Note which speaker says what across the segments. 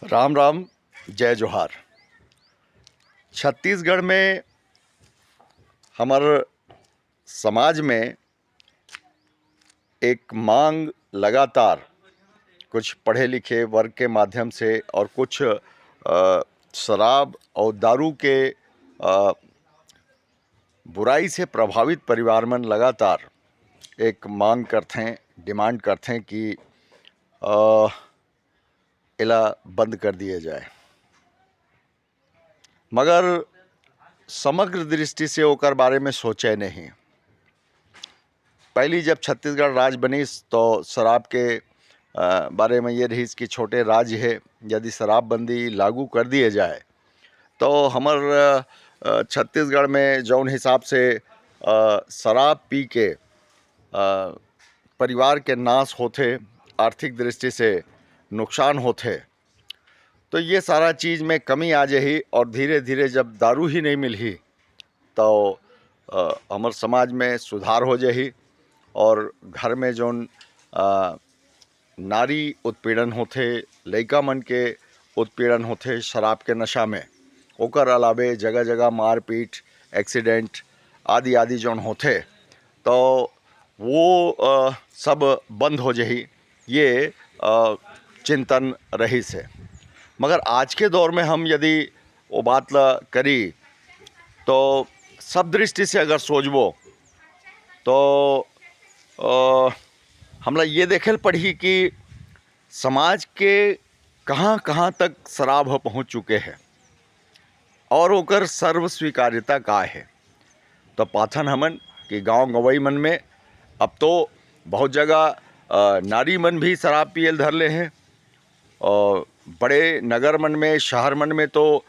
Speaker 1: राम राम, जय जोहार। छत्तीसगढ़ में हमार समाज में एक मांग लगातार कुछ पढ़े लिखे वर्ग के माध्यम से और कुछ शराब और दारू के बुराई से प्रभावित परिवार में लगातार एक मांग करते हैं, डिमांड करते हैं कि इला बंद कर दिए जाए। मगर समग्र दृष्टि से ओकर बारे में सोचे नहीं। पहली जब छत्तीसगढ़ राज्य बनी तो शराब के बारे में ये रही कि छोटे राज्य है, यदि शराबबंदी लागू कर दिए जाए तो हमार छत्तीसगढ़ में जौन हिसाब से शराब पी के परिवार के नाश होते, आर्थिक दृष्टि से नुकसान होते, तो ये सारा चीज़ में कमी आ जाही। और धीरे धीरे जब दारू ही नहीं मिलही तो हमार समाज में सुधार हो जाही। और घर में जौन नारी उत्पीड़न होते, लइका मन के उत्पीड़न होते शराब के नशा में, ओकर अलावे जगह जगह मारपीट, एक्सीडेंट आदि आदि जौन होते, तो वो सब बंद हो जाही। ये चिंतन रही से। मगर आज के दौर में हम यदि वो बात ला करी तो सब दृष्टि से अगर सोचबो तो हमला ये देखे पड़ी कि समाज के कहाँ कहाँ तक शराब पहुँच चुके हैं और ओकर सर्व स्वीकार्यता का है। तो पाथन हमन कि गांव गंवई मन में अब तो बहुत जगह नारी मन भी शराब पियल धर ले हैं। और बड़े नगर मन में, शहर मन में तो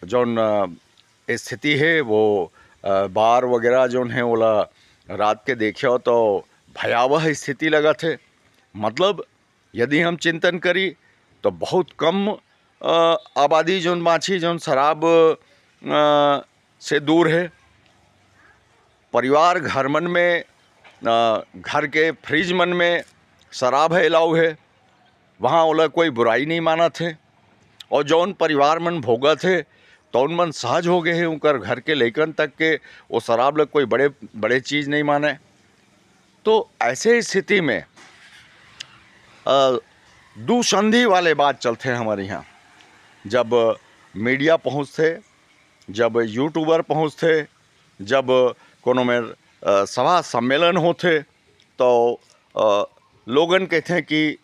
Speaker 1: जौन स्थिति है वो बार वगैरह जौन है ओला रात के देखियो तो भयावह स्थिति लगत है। मतलब यदि हम चिंतन करी तो बहुत कम आबादी जौन बाछी जौन शराब से दूर है। परिवार घर मन में, घर के फ्रिज मन में शराब है अलाउ है, वहाँ ओला कोई बुराई नहीं मानत है। और जौन परिवार मन भोगत है तो उन मन सहज हो गए हैं, उनकर घर के लइकन तक के वो शराब लग कोई बड़े बड़े चीज़ नहीं माने। तो ऐसे स्थिति में दुसंधि वाले बात चलते हैं हमारे यहाँ। जब मीडिया पहुँचते, जब यूट्यूबर पहुँचते, जब कोनो में सभा सम्मेलन होते तो लोगन कहते हैं कि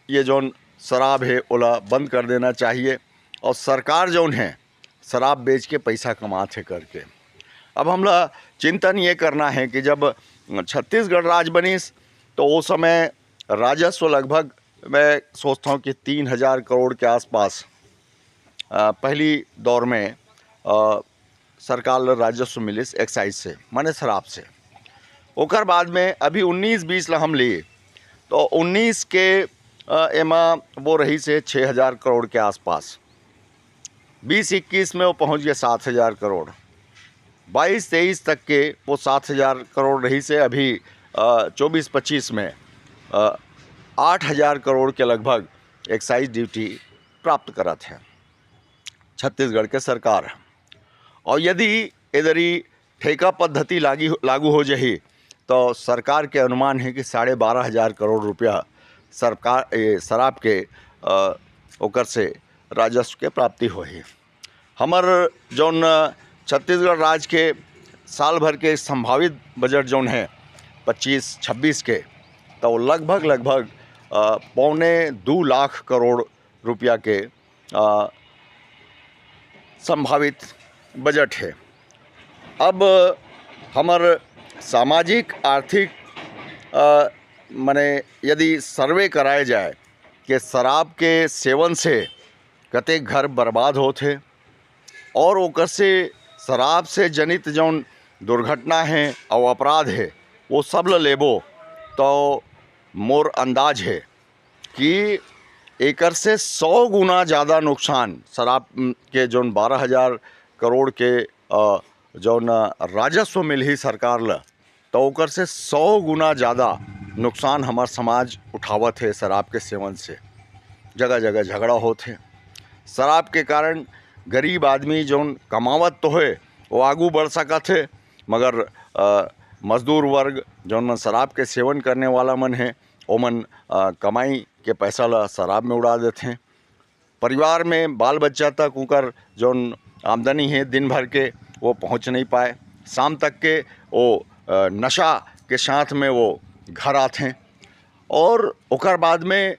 Speaker 1: ये जौन शराब है ओला बंद कर देना चाहिए और सरकार जौन है शराब बेच के पैसा कमाते करके। अब हमला चिंतन ये करना है कि जब छत्तीसगढ़ राज्य बनीस तो वो समय राजस्व लगभग मैं सोचता हूँ कि 3000 करोड़ के आसपास पहली दौर में सरकार राजस्व मिलिस एक्साइज से, माने शराब से। ओकर बाद में अभी 19-20 ला हम लिए तो 19 के एमा वो रही से 6000 करोड़ के आसपास। 20-21 में वो पहुंच गया 7000 करोड़। 22-23 तक के वो 7000 करोड़ रही से अभी 24-25 में 8000 करोड़ के लगभग एक्साइज ड्यूटी प्राप्त करत है छत्तीसगढ़ के सरकार। और यदि इधरी ठेका पद्धति लागू हो जाही तो सरकार के अनुमान है कि 12,500 करोड़ रुपया सरकार शराब के ओकर से राजस्व के प्राप्ति होही। हमर जौन छत्तीसगढ़ राज्य के साल भर के संभावित बजट जौन है 25-26 के, तो लगभग 1.25 लाख करोड़ रुपया के संभावित बजट है। अब हमार सामाजिक आर्थिक माने यदि सर्वे कराया जाए कि शराब के सेवन से कतेक घर बर्बाद होते और ओकर से शराब से जनित जौन दुर्घटना है और अपराध है वो सब ल लेबो तो मोर अंदाज है कि एकर से 100 गुना ज़्यादा नुकसान शराब के जौन 12,000 करोड़ के जौन राजस्व मिलही सरकार ला, तो ओकर से 100 गुना ज़्यादा नुकसान हमार समाज उठावत है शराब के सेवन से। जगह जगह झगड़ा होते। शराब के कारण गरीब आदमी जौन कमावत तो है वो आगू बढ़ सकत है, मगर मजदूर वर्ग जौन मन शराब के सेवन करने वाला मन है ओमन कमाई के पैसा ला शराब में उड़ा देते हैं। परिवार में बाल बच्चा तक उनकर जौन आमदनी है दिन भर के वो पहुंच नहीं पाए, शाम तक के वो नशा के साथ में वो घर आते हैं और ओकर बाद में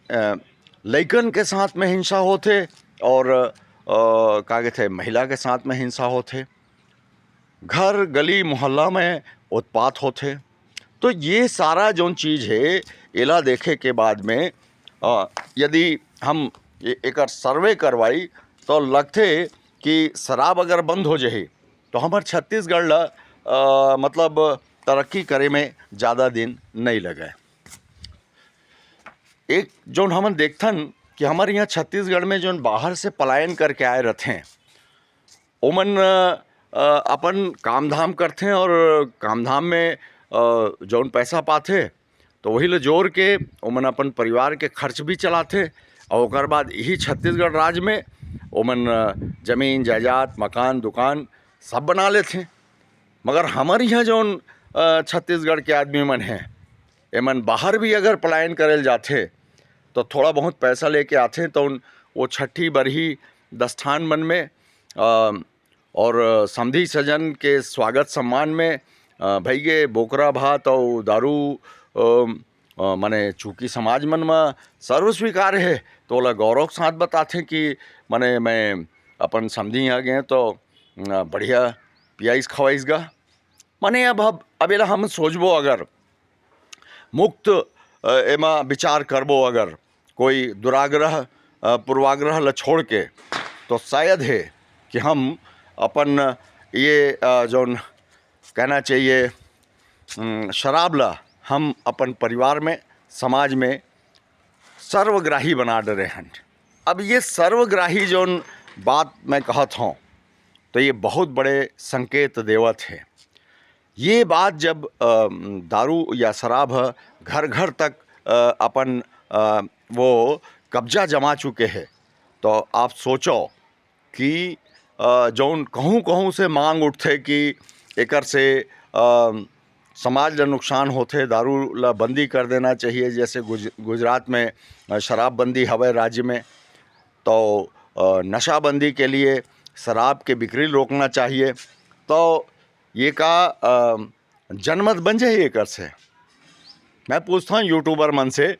Speaker 1: लइकन के साथ में हिंसा होते और का कहते महिला के साथ में हिंसा होते, घर गली मोहल्ला में उत्पात होते। तो ये सारा जौन चीज़ है एला देखे के बाद में यदि हम एक सर्वे करवाई तो लगते कि शराब अगर बंद हो जाए तो हमार छत्तीसगढ़ ला मतलब तरक्की करे में ज़्यादा दिन नहीं लगे। एक जौन हमन देखथन कि हमारे यहाँ छत्तीसगढ़ में जौन बाहर से पलायन करके आए रहते हैं ओमन अपन काम धाम करते हैं और काम धाम में जौन पैसा पाते तो वही ले जोड़ के ओमन अपन परिवार के खर्च भी चलाते और ओकर बाद यही छत्तीसगढ़ राज्य में ओमन जमीन जायदाद मकान दुकान सब बना लेते हैं। मगर हमारे यहाँ जौन छत्तीसगढ़ के आदमी मन हैं एमन बाहर भी अगर पलायन करल जाते तो थोड़ा बहुत पैसा लेके आते तो वो छठी बरही दस्थान मन में और समधी सजन के स्वागत सम्मान में भैगे बोकरा भात और दारू माने चूँकि समाज मन में सर्व स्वीकार है तो ओला गौरव के साथ बताते कि माने मैं अपन समधी यहाँ गए तो बढ़िया पियाईस खवाईस गा। माने अब एला हम सोचबो अगर मुक्त एमा विचार करबो अगर कोई दुराग्रह पूर्वाग्रह ल छोड़ के तो शायद है कि हम अपन ये जौन कहना चाहिए शराब ला हम अपन परिवार में समाज में सर्वग्राही बना डरे हैं। अब ये सर्वग्राही जौन बात मैं कहत हूँ तो ये बहुत बड़े संकेत देवत है। ये बात जब दारू या शराब घर घर तक अपन वो कब्जा जमा चुके हैं तो आप सोचो कि जौन कहूँ कहूँ से मांग उठते कि एकर से समाज ला नुकसान होते, दारू ला बंदी कर देना चाहिए, जैसे गुजरात में शराबबंदी हवे राज्य में तो नशाबंदी के लिए शराब के बिक्री रोकना चाहिए। तो ये का जनमत बन जाए एकर से। मैं पूछता हूँ यूट्यूबर मन से,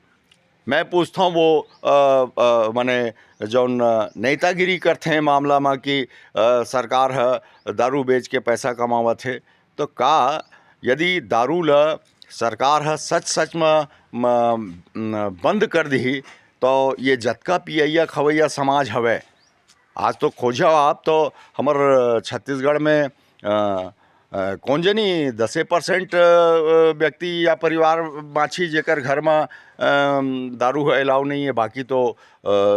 Speaker 1: मैं पूछता हूँ वो माने जौन नेतागिरी करते हैं मामला में कि सरकार है दारू बेच के पैसा कमावत है, तो का यदि दारू ला सरकार है सच सच में बंद कर दी तो ये जतका पियैया खवैया समाज हवे आज तो खोजा आप तो हमार छत्तीसगढ़ में कौन जनी 10% व्यक्ति या परिवार बाछी जेकर घर में दारू अलाउ नहीं है, बाकी तो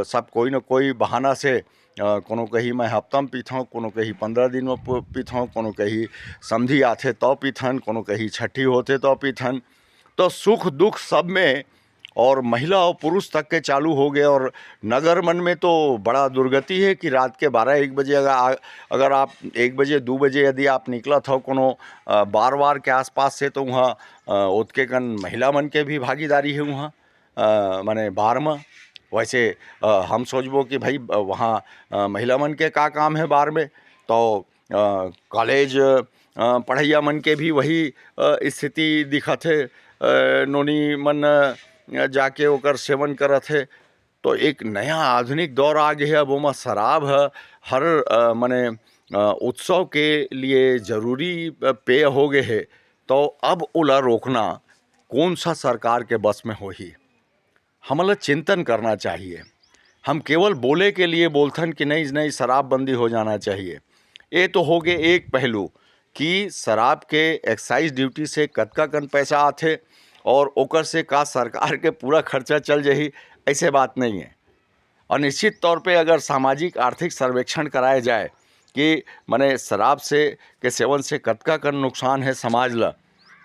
Speaker 1: सब कोई न कोई बहाना से कोनो कहीं मैं हफ्ता में पीता हूँ, कोनो कहीं 15 दिन में पीता हूँ, कोनो कहीं समधी आते तो पीथन, कोनो कहीं छठी होते तो पीथन। तो सुख दुख सब में और महिला और पुरुष तक के चालू हो गए। और नगर मन में तो बड़ा दुर्गति है कि रात के 12-1 बजे अगर आप 1 बजे 2 बजे यदि आप निकला था कोनो बार के आसपास से तो वहाँ उतके कन महिला मन के भी भागीदारी है वहाँ माने बार में। वैसे हम सोचबो कि भाई वहाँ महिला मन के का काम है बार में, तो कॉलेज पढ़ैया मन के भी वही स्थिति दिखत है, नोनी मन जाके ओकर सेवन करत है। तो एक नया आधुनिक दौर आ गया है, अब ओमा शराब है हर माने उत्सव के लिए ज़रूरी पेय हो गए है। तो अब ओला रोकना कौन सा सरकार के बस में हो ही, हमला चिंतन करना चाहिए। हम केवल बोले के लिए बोलथन कि नहीं नहीं शराबबंदी हो जाना चाहिए। ये तो हो गए एक पहलू कि शराब के एक्साइज ड्यूटी से कतका कन पैसा आते और ओकर से का सरकार के पूरा खर्चा चल जाही, ऐसे बात नहीं है। और निश्चित तौर पे अगर सामाजिक आर्थिक सर्वेक्षण कराया जाए कि माने शराब से के सेवन से कतका कन नुकसान है समाज ला,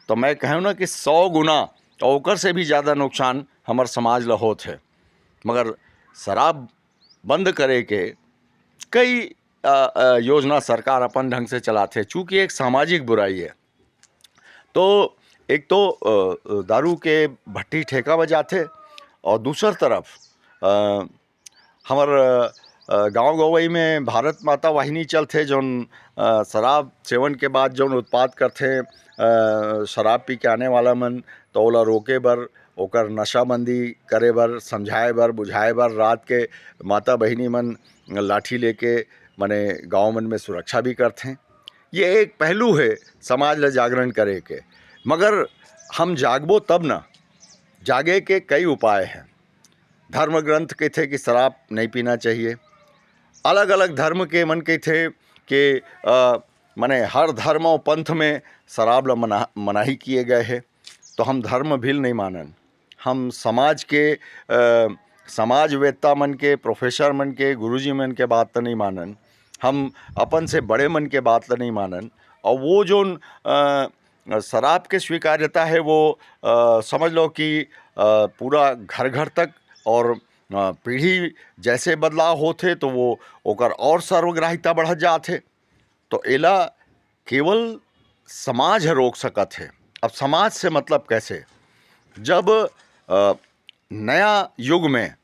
Speaker 1: तो मैं कहूँ ना कि 100 गुना और ओकर से भी ज़्यादा नुकसान हमार समाज ला होत है। मगर शराब बंद करे के कई योजना सरकार अपन ढंग से चलाते, चूँकि एक सामाजिक बुराई है। तो एक तो दारू के भट्टी ठेका बजाते और दूसर तरफ हमर गांव गवई में भारत माता वाहिनी चलते जौन शराब सेवन के बाद जौन उत्पाद करते शराब पी के आने वाला मन, तो ओला रोके बर, ओकर नशाबंदी करे बर, समझाए बर, बुझाए बर रात के माता बहिनी मन लाठी लेके मने गांव मन में सुरक्षा भी करते। ये एक पहलू है समाज ला जागरण करे के। मगर हम जागबो तब ना, जागे के कई उपाय हैं। धर्म ग्रंथ कहते कि शराब नहीं पीना चाहिए। अलग अलग धर्म के मन कहते कि मने हर धर्म और पंथ में शराब ला मनाही किए गए हैं। तो हम धर्म भील नहीं मानन, हम समाज के समाजवेत्ता मन के, प्रोफेसर मन के, गुरुजी मन के बात तो नहीं मानन, हम अपन से बड़े मन के बात तो नहीं मानन। और वो जो शराब के स्वीकार्यता है वो समझ लो कि पूरा घर घर तक और पीढ़ी जैसे बदलाव होते तो वो ओकर और सर्वग्राहिता बढ़त जाते। तो एला केवल समाज रोक सकत है। अब समाज से मतलब कैसे, जब नया युग में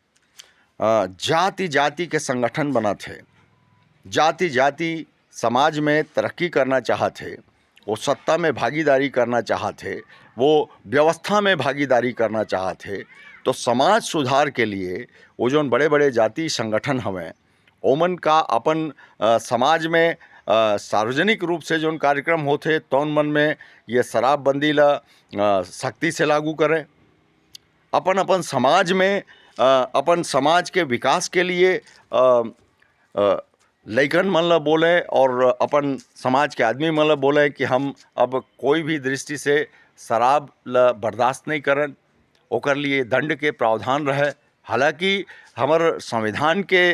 Speaker 1: जाति जाति के संगठन बना थे, जाति जाति समाज में तरक्की करना चाहते, वो सत्ता में भागीदारी करना चाहते, वो व्यवस्था में भागीदारी करना चाहते, तो समाज सुधार के लिए वो जो बड़े बड़े जाति संगठन हमें ओमन का अपन समाज में सार्वजनिक रूप से जो कार्यक्रम होते तौन मन में ये शराबबंदी ला सख्ती से लागू करें। अपन अपन समाज में अपन समाज के विकास के लिए लइकन मन ला बोले और अपन समाज के आदमी मन ला बोले कि हम अब कोई भी दृष्टि से शराब ला बर्दाश्त नहीं करन, ओकर लिए दंड के प्रावधान रहे। हालांकि हमार संविधान के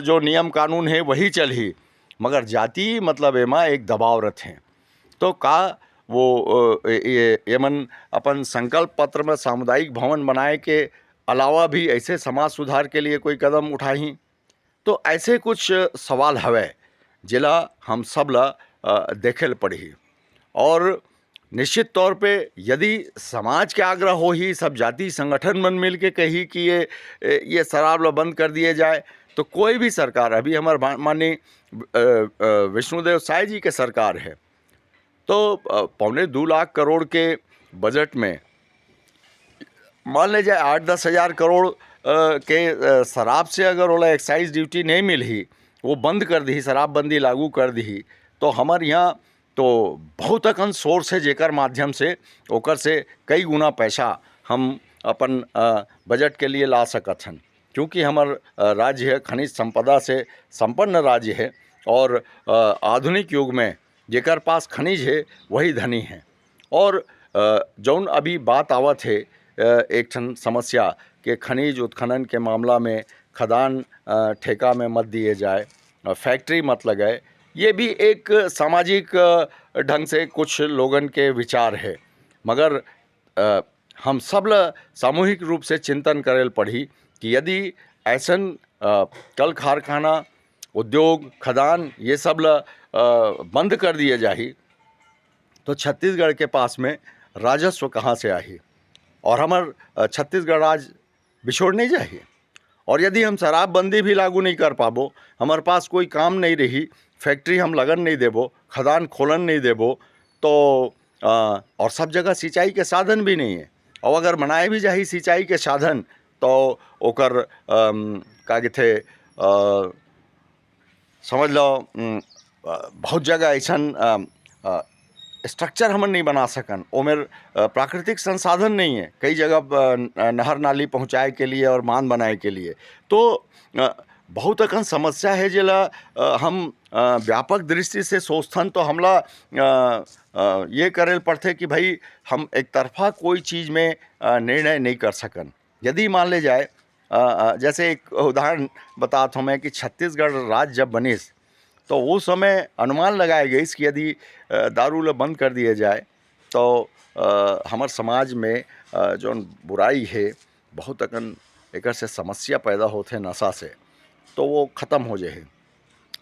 Speaker 1: जो नियम कानून है वही चलही, मगर जाति मतलब एमा एक दबाव रथे। तो का वो ये मन अपन संकल्प पत्र में सामुदायिक भवन बनाए के अलावा भी ऐसे समाज सुधार के लिए कोई कदम उठाही। तो ऐसे कुछ सवाल हवे जिला हम सब ला देखेल पड़ी। और निश्चित तौर पे यदि समाज के आग्रह हो ही, सब जाति संगठन मन मिल के कही कि ये शराब ला बंद कर दिए जाए, तो कोई भी सरकार, अभी हमारे माननीय विष्णुदेव साय जी के सरकार है, तो 2.25 लाख करोड़ के बजट में मान ले जाए 8-10 हज़ार करोड़ के शराब से अगर ओला एक्साइज ड्यूटी नहीं मिली, वो बंद कर दी, शराबबंदी लागू कर दी, तो हमारे यहाँ तो बहुत अकन सोर्स है जेकर माध्यम से ओकर से कई गुना पैसा हम अपन बजट के लिए ला सकत हन। क्योंकि हमार राज्य है खनिज संपदा से संपन्न राज्य है और आधुनिक युग में जेकर पास खनिज है वही धनी है। और जौन अभी बात आवत है एक ठन समस्या के खनिज उत्खनन के मामला में खदान ठेका में मत दिए जाए, फैक्ट्री मत लगाए, ये भी एक सामाजिक ढंग से कुछ लोगन के विचार है। मगर हम सब ला सामूहिक रूप से चिंतन करेल पड़ी कि यदि ऐसन कल कारखाना, उद्योग, खदान ये सब ला बंद कर दिए जाही तो छत्तीसगढ़ के पास में राजस्व कहाँ से आही और हमार छत्तीसगढ़ राज्य बिछोड़ नहीं जाही। और यदि हम शराबबंदी भी लागू नहीं कर पाबो, हमारे पास कोई काम नहीं रही, फैक्ट्री हम लगन नहीं देबो, खदान खोलन नहीं देबो, तो और सब जगह सिंचाई के साधन भी नहीं है। और अगर बनाए भी जाही सिंचाई के साधन तो ओकर का कहते समझ लो बहुत जगह ऐसा स्ट्रक्चर हमन नहीं बना सकन, ओमेर प्राकृतिक संसाधन नहीं है कई जगह नहर नाली पहुँचाए के लिए और बांध बनाए के लिए। तो बहुत अकन समस्या है जिला हम व्यापक दृष्टि से सोचथन तो हमला ये करेल पड़ते कि भाई हम एक तरफा कोई चीज़ में निर्णय नहीं कर सकन। यदि मान ले जाए जैसे एक उदाहरण बताता हूँ मैं कि छत्तीसगढ़ राज्य जब बनिस तो उस समय अनुमान लगाया गई कि यदि दारू ला बंद कर दिया जाए तो हमारे समाज में जो बुराई है बहुत अकन एकर से समस्या पैदा होते नशा से, तो वो ख़त्म हो जाए।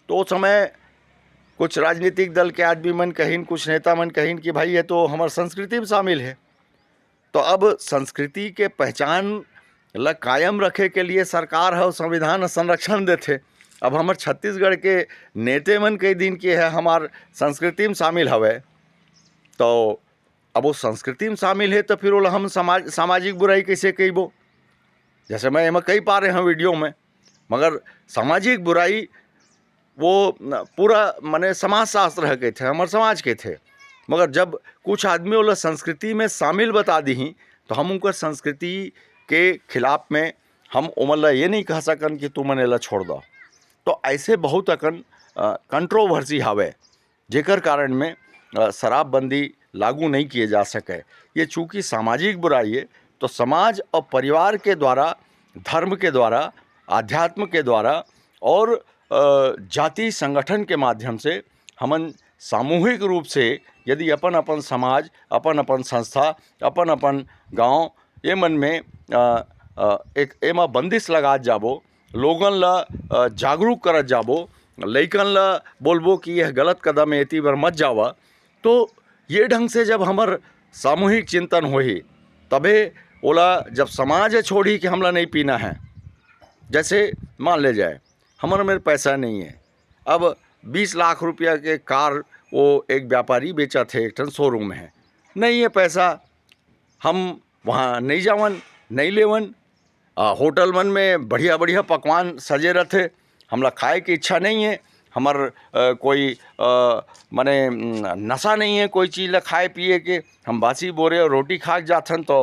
Speaker 1: तो उस समय कुछ राजनीतिक दल के आदमी मन कहिन, कुछ नेता मन कहिन कि भाई ये तो हमार संस्कृति में शामिल है। तो अब संस्कृति के पहचान ल कायम रखे के लिए सरकार है संविधान संरक्षण देते। अब हमार छत्तीसगढ़ के नेते मन कई दिन के है हमार संस्कृति में शामिल हवे, तो अब वो संस्कृति में शामिल है तो फिर वो हम सामाजिक बुराई कैसे कहीबो? जैसे मैं एम कही पा रहे हैं वीडियो में, मगर सामाजिक बुराई वो पूरा माने समाज शास्त्र है के थे, हमारे समाज के थे। मगर जब कुछ आदमी वाला संस्कृति में शामिल बता दी तो हम उनकर संस्कृति के खिलाफ में हम उमला ये नहीं कह सकन कि तू मन एला छोड़ दो। तो ऐसे बहुत अकन कंट्रोवर्सी हवे जेकर कारण में शराबबंदी लागू नहीं किए जा सके। ये चूँकि सामाजिक बुराई है तो समाज और परिवार के द्वारा, धर्म के द्वारा, आध्यात्म के द्वारा और जाति संगठन के माध्यम से हमन सामूहिक रूप से यदि अपन अपन समाज, अपन अपन संस्था, अपन अपन गांव ये मन में एक एमा बंदिश लगा जाबो, लोगन ला जागरूक करत जाबो, लइकन ला बोलबो कि यह गलत कदम है, एती बर मत जावा। तो ये ढंग से जब हमर सामूहिक चिंतन होही तबे ओला जब समाज छोड़ी कि हमला नहीं पीना है। जैसे मान ले जाए हमारे मेरे पैसा नहीं है, अब 20 लाख रुपया के कार वो एक व्यापारी बेचा थे, एक ठन शोरूम है, नहीं है पैसा, हम वहाँ नहीं जावन, नहीं लेवन। होटल मन में बढ़िया बढ़िया पकवान सजे रहते, हमला खाए की इच्छा नहीं है, हमार कोई माने नशा नहीं है कोई चीज़ ला खाए पिए के, हम बासी बोरे और रोटी खा जाथन तो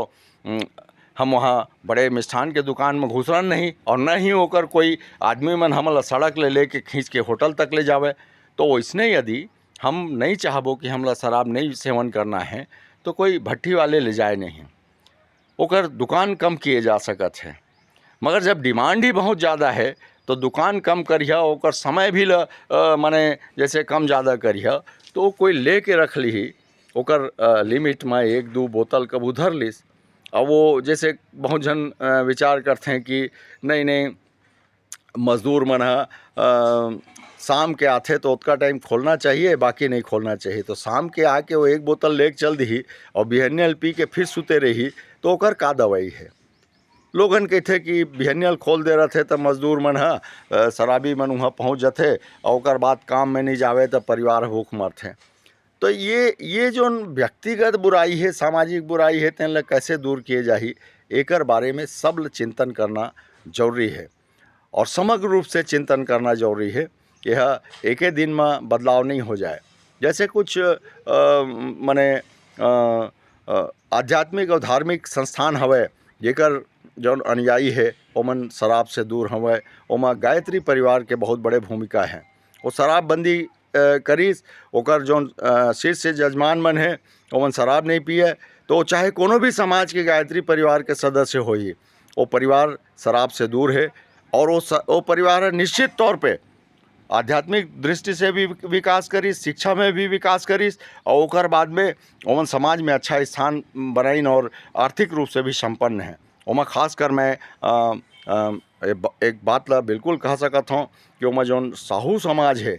Speaker 1: हम वहाँ बड़े मिष्ठान के दुकान में घुसरन नहीं, और न ही होकर कोई आदमी मन हमला सड़क ले लेके खींच के होटल तक ले जावे। तो वैसने यदि हम नहीं चाहबो कि हमला शराब नहीं सेवन करना है तो कोई भट्टी वाले ले जाए नहीं, ओकर दुकान कम किए जा सकत है। मगर जब डिमांड ही बहुत ज़्यादा है तो दुकान कम करिया, ओकर समय भी माने जैसे कम ज़्यादा करिया, तो कोई ले के रख ली ओकर लिमिट में 1-2 बोतल कब उधर लिस। और वो जैसे बहुत जन विचार करते हैं कि नहीं नहीं मजदूर मन शाम के आते तो उतना टाइम खोलना चाहिए, बाकी नहीं खोलना चाहिए। तो शाम के आके वो 1 बोतल लेके चल दी और बिहनियल पी के फिर सुते रही, तो ओकर का दवाई है? लोगन कहते कि बिहनियल खोल दे रहे थे तो मजदूर मन शराबी मन वहाँ पहुँच जाते और ओकर बाद काम में नहीं जावे तो परिवार भूख मरते। तो ये जो व्यक्तिगत बुराई है, सामाजिक बुराई है, तेन कैसे दूर किए जाही, एकर बारे में सब चिंतन करना जरूरी है और समग्र रूप से चिंतन करना जरूरी है। यह एक ही दिन में बदलाव नहीं हो जाए। जैसे कुछ माने आध्यात्मिक और धार्मिक संस्थान हवे जेकर जौन अनुयायी है ओमन शराब से दूर हवे, ओमा गायत्री परिवार के बहुत बड़े भूमिका है। वो शराबबंदी करीस, ओकर जौन शीर्ष जजमान मन है ओमन शराब नहीं पिए, तो चाहे कोनो भी समाज के गायत्री परिवार के सदस्य होई, वो परिवार शराब से दूर है और वो परिवार निश्चित तौर पे आध्यात्मिक दृष्टि से भी विकास करीस, शिक्षा में भी विकास करीस और ओकर बाद में ओमन समाज में अच्छा स्थान बनाइन और आर्थिक रूप से भी संपन्न है। ओमा खासकर मैं एक बात ला बिल्कुल कह सकत हूँ कि ओमा जौन साहू समाज है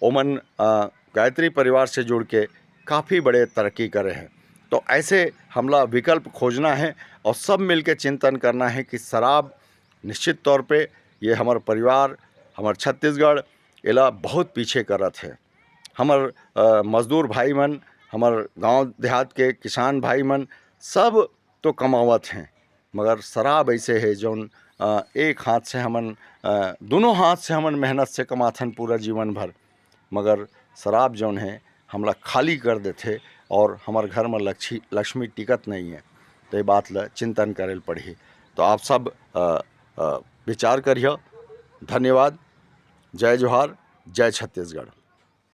Speaker 1: ओमन गायत्री परिवार से जुड़ के काफ़ी बड़े तरक्की करे हैं। तो ऐसे हमला विकल्प खोजना है और सब मिलके चिंतन करना है कि शराब निश्चित तौर पे ये हमार परिवार, हमार छत्तीसगढ़ एला बहुत पीछे करत है। हमार मजदूर भाई मन, हमार गांव देहात के किसान भाई मन सब तो कमावत हैं, मगर शराब ऐसे है जौन एक हाथ से हमन दोनों हाथ से हमन मेहनत से कमाथन पूरा जीवन भर, मगर शराब जौन है हमला खाली कर देते और हमार घर में लक्ष्मी टिकत नहीं है। तो ये बात ला चिंतन करेल पड़ी। तो आप सब विचार करिए। धन्यवाद। जय जोहार, जय छत्तीसगढ़।